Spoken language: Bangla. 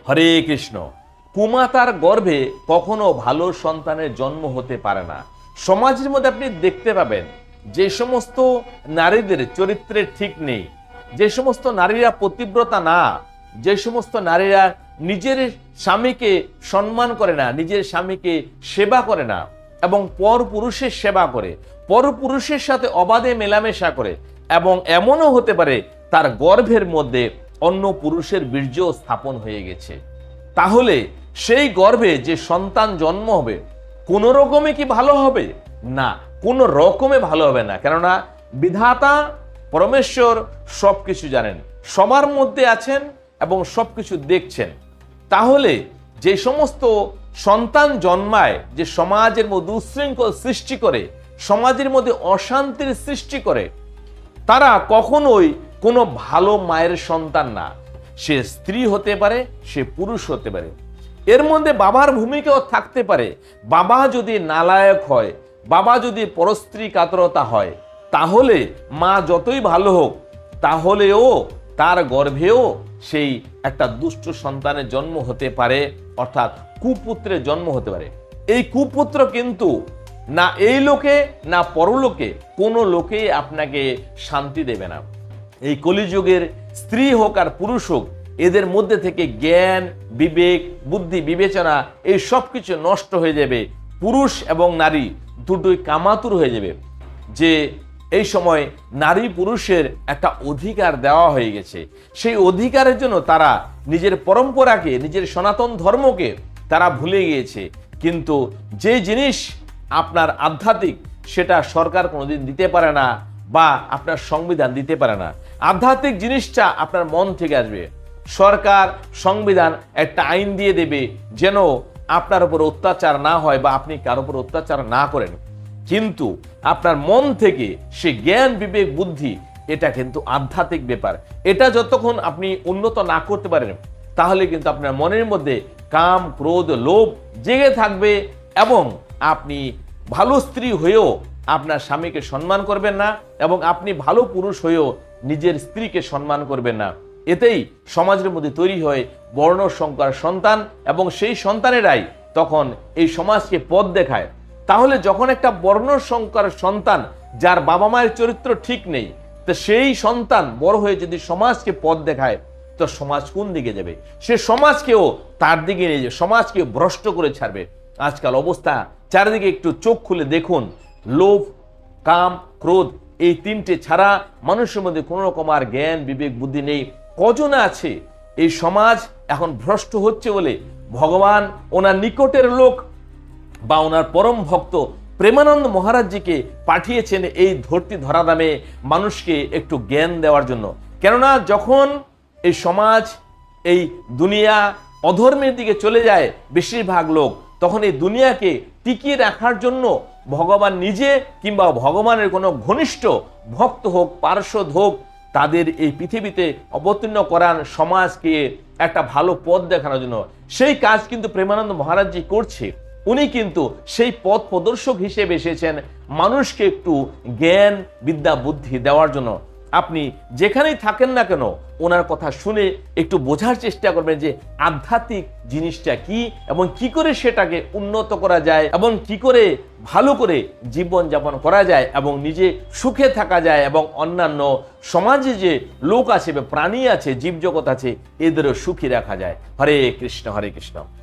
হরে কৃষ্ণ। কুমাতার গর্ভে কখনো ভালো সন্তানের জন্ম হতে পারে না। সমাজের মধ্যে আপনি দেখতে পাবেন যে সমস্ত নারীদের চরিত্রের ঠিক নেই, যে সমস্ত নারীরা পতিব্রতা না, যে সমস্ত নারীরা নিজের স্বামীকে সম্মান করে না, নিজের স্বামীকে সেবা করে না এবং পরপুরুষের সেবা করে, পরপুরুষের সাথে অবাধে মেলামেশা করে, এবং এমনও হতে পারে তার গর্ভের মধ্যে অন্য পুরুষের বীর্য স্থাপন হয়ে গেছে, তাহলে সেই গর্ভে যে সন্তান জন্ম হবে কোনো রকমে কি ভালো হবে? না, কোনো রকমে ভালো হবে না। কেননা বিধাতা পরমেশ্বর সবকিছু জানেন, সবার মধ্যে আছেন এবং সবকিছু দেখছেন। তাহলে যে সমস্ত সন্তান জন্মায়, যে সমাজের মধ্যে উচ্ছৃঙ্খল সৃষ্টি করে, সমাজের মধ্যে অশান্তির সৃষ্টি করে, তারা কখনোই কোনো ভালো মায়ের সন্তান না। সে স্ত্রী হতে পারে, সে পুরুষ হতে পারে, এর মধ্যে বাবার ভূমিকাও থাকতে পারে। বাবা যদি নালায়ক হয়, বাবা যদি পরস্ত্রী কাতরতা হয়, তাহলে মা যতই ভালো হোক, তাহলেও তার গর্ভেও সেই একটা দুষ্ট সন্তানের জন্ম হতে পারে, অর্থাৎ কুপুত্রের জন্ম হতে পারে। এই কুপুত্র কিন্তু না এই লোকে না পরলোকে কোনো লোকেই আপনাকে শান্তি দেবে না। এই কলিযুগের স্ত্রী হোক আর পুরুষ হোক, এদের মধ্যে থেকে জ্ঞান, বিবেক, বুদ্ধি, বিবেচনা এই সব কিছু নষ্ট হয়ে যাবে। পুরুষ এবং নারী দুটোই কামাতুর হয়ে যাবে। যে এই সময় নারী পুরুষের একটা অধিকার দেওয়া হয়ে গেছে, সেই অধিকারের জন্য তারা নিজের পরম্পরাকে, নিজের সনাতন ধর্মকে তারা ভুলে গিয়েছে। কিন্তু যে জিনিস আপনার আধ্যাত্মিক, সেটা সরকার কোনোদিন দিতে পারে না বা আপনার সংবিধান দিতে পারে না। আধ্যাত্মিক জিনিসটা আপনার মন থেকে আসবে। সরকার, সংবিধান একটা আইন দিয়ে দেবে যেন আপনার উপর অত্যাচার না হয় বা আপনি কারোর উপর অত্যাচার না করেন, কিন্তু আপনার মন থেকে সে জ্ঞান, বিবেক, বুদ্ধি, এটা কিন্তু আধ্যাত্মিক ব্যাপার। এটা যতক্ষণ আপনি উন্নত না করতে পারেন, তাহলে কিন্তু আপনার মনের মধ্যে কাম, ক্রোধ, লোভ জেগে থাকবে এবং আপনি ভালো স্ত্রী হয়েও আপনার স্বামীকে সম্মান করবেন না এবং আপনি ভালো পুরুষ হয়েও নিজের স্ত্রীকে সম্মান করবেন না। এতেই সমাজের মধ্যে তৈরি হয় বর্ণ সংকর সন্তান এবং সেই সন্তানেরাই তখন এই সমাজকে পথ দেখায়। তাহলে যখন একটা বর্ণ সংকর সন্তান, যার বাবা মায়ের চরিত্র ঠিক নেই, তো সেই সন্তান বড় হয়ে যদি সমাজকে পথ দেখায়, তো সমাজ কোন দিকে যাবে? সে সমাজকেও তার দিকে নিয়ে যাবে, সমাজকে ভ্রষ্ট করে ছাড়বে। আজকাল অবস্থা চারিদিকে একটু চোখ খুলে দেখুন, লোভ, কাম, ক্রোধ এই তিনটে ছাড়া মানুষের মধ্যে কোনো রকম আর জ্ঞান, বিবেক, বুদ্ধি নেই। কজন আছে? এই সমাজ এখন ভ্রষ্ট হচ্ছে বলে ভগবান ওনার নিকটের লোক বা ওনার পরম ভক্ত প্রেমানন্দ মহারাজজিকে পাঠিয়েছেন এই ধরতি ধরাধামে মানুষকে একটু জ্ঞান দেওয়ার জন্য। কেননা যখন এই সমাজ, এই দুনিয়া অধর্মের দিকে চলে যায় বেশিরভাগ লোক, তখন এই দুনিয়াকে টিকিয়ে রাখার জন্য ভগবান নিজে কিংবা ভগবানের কোনো ঘনিষ্ঠ ভক্ত হোক, পার্শ্বদ হোক, তাদের এই পৃথিবীতে অবতীর্ণ করান সমাজকে একটা ভালো পথ দেখানোর জন্য। সেই কাজ কিন্তু প্রেমানন্দ মহারাজজি করছে। উনি কিন্তু সেই পথ প্রদর্শক হিসেবে এসেছেন মানুষকে একটু জ্ঞান, বিদ্যা, বুদ্ধি দেওয়ার জন্য। আপনি যেখানেই থাকেন না কেন, ওনার কথা শুনে একটু বোঝার চেষ্টা করবেন যে আধ্যাত্মিক জিনিসটা কি এবং কি করে সেটাকে উন্নত করা যায় এবং কি করে ভালো করে জীবন যাপন করা যায় এবং নিজে সুখে থাকা যায় এবং অন্যান্য সমাজে যে লোক আছে বা প্রাণী আছে, জীবজগৎ আছে, এদেরও সুখী রাখা যায়। হরে কৃষ্ণ, হরে কৃষ্ণ।